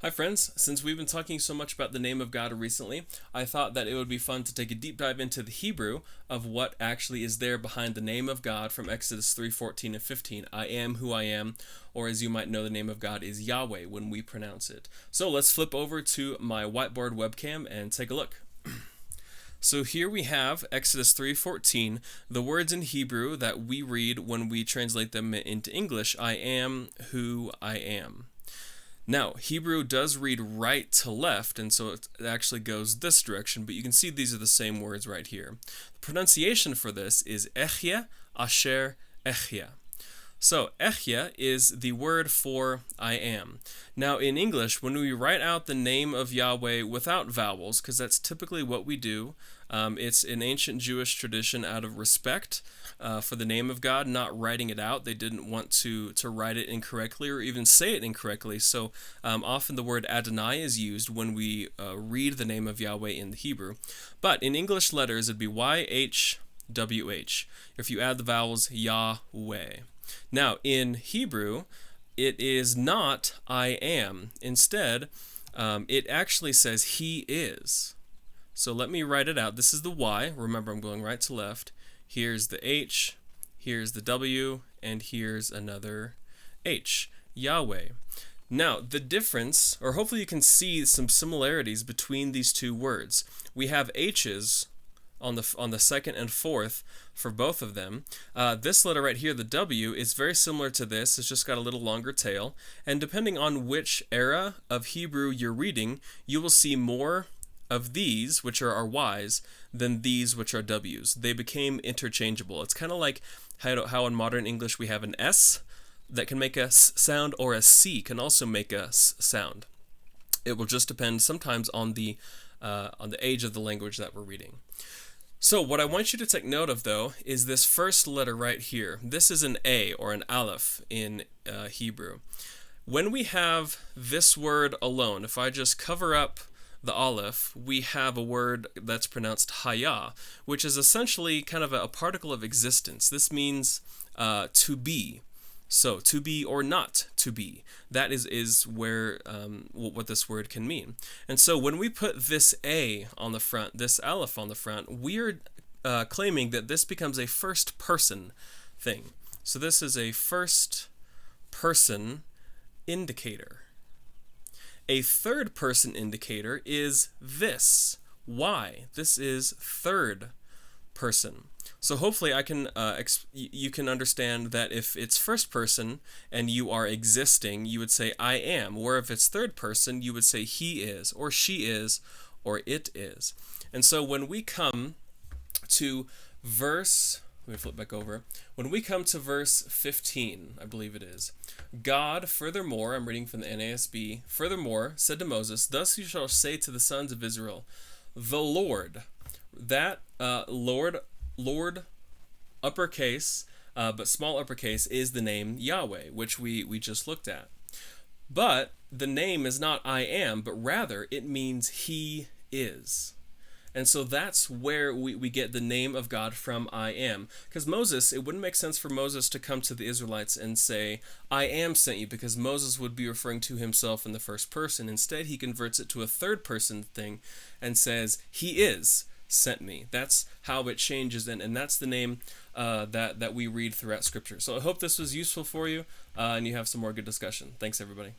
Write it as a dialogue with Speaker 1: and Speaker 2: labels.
Speaker 1: Hi friends, since we've been talking so much about the name of God recently, I thought that it would be fun to take a deep dive into the Hebrew of what actually is there behind the name of God from Exodus 3:14 and 15. I am who I am, or as you might know, the name of God is Yahweh when we pronounce it. So let's flip over to my whiteboard webcam and take a look. So here we have Exodus 3:14, the words in Hebrew that we read when we translate them into English, I am who I am. Now, Hebrew does read right to left, and so it actually goes this direction, but you can see these are the same words right here. The pronunciation for this is Echya, Asher, Echya. So, Echya is the word for I am. Now, in English, when we write out the name of Yahweh without vowels, because that's typically what we do, it's an ancient Jewish tradition out of respect for the name of God, not writing it out. They didn't want to write it incorrectly or even say it incorrectly. So often the word Adonai is used when we read the name of Yahweh in the Hebrew. But in English letters, it'd be YHWH. If you add the vowels, Yahweh. Now, in Hebrew, it is not I am. Instead, it actually says He is. So let me write it out. This is the Y. Remember, I'm going right to left. Here's the H, here's the W, and here's another H. Yahweh. Now, the difference, or hopefully you can see some similarities between these two words. We have H's on the second and fourth for both of them. This letter right here, the W, is very similar to this. It's just got a little longer tail. And depending on which era of Hebrew you're reading, you will see more of these, which are our Y's, than these, which are W's. They became interchangeable. It's kind of like how in modern English we have an S that can make a S sound, or a C can also make a S sound. It will just depend sometimes on the age of the language that we're reading. So what I want you to take note of, though, is this first letter right here. This is an A, or an Aleph in Hebrew. When we have this word alone, if I just cover up the Aleph, we have a word that's pronounced Haya, which is essentially kind of a particle of existence. This means to be. So, to be or not to be. That is where what this word can mean. And so when we put this A on the front, this Aleph on the front, we're claiming that this becomes a first person thing. So this is a first person indicator. A third person indicator is this. Why? This is third person. So hopefully you can understand that if it's first person and you are existing, you would say I am. Where if it's third person, you would say he is, or she is, or it is. And so when we come to let me flip back over. When we come to verse 15, I believe it is, God, furthermore, I'm reading from the NASB, furthermore, said to Moses, thus you shall say to the sons of Israel, the Lord, that Lord, uppercase, but small uppercase, is the name Yahweh, which we just looked at. But the name is not I am, but rather it means He is. And so that's where we get the name of God from I am. Because Moses, it wouldn't make sense for Moses to come to the Israelites and say, I am sent you, because Moses would be referring to himself in the first person. Instead, he converts it to a third person thing and says, He is sent me. That's how it changes, and that's the name that we read throughout Scripture. So I hope this was useful for you, and you have some more good discussion. Thanks, everybody.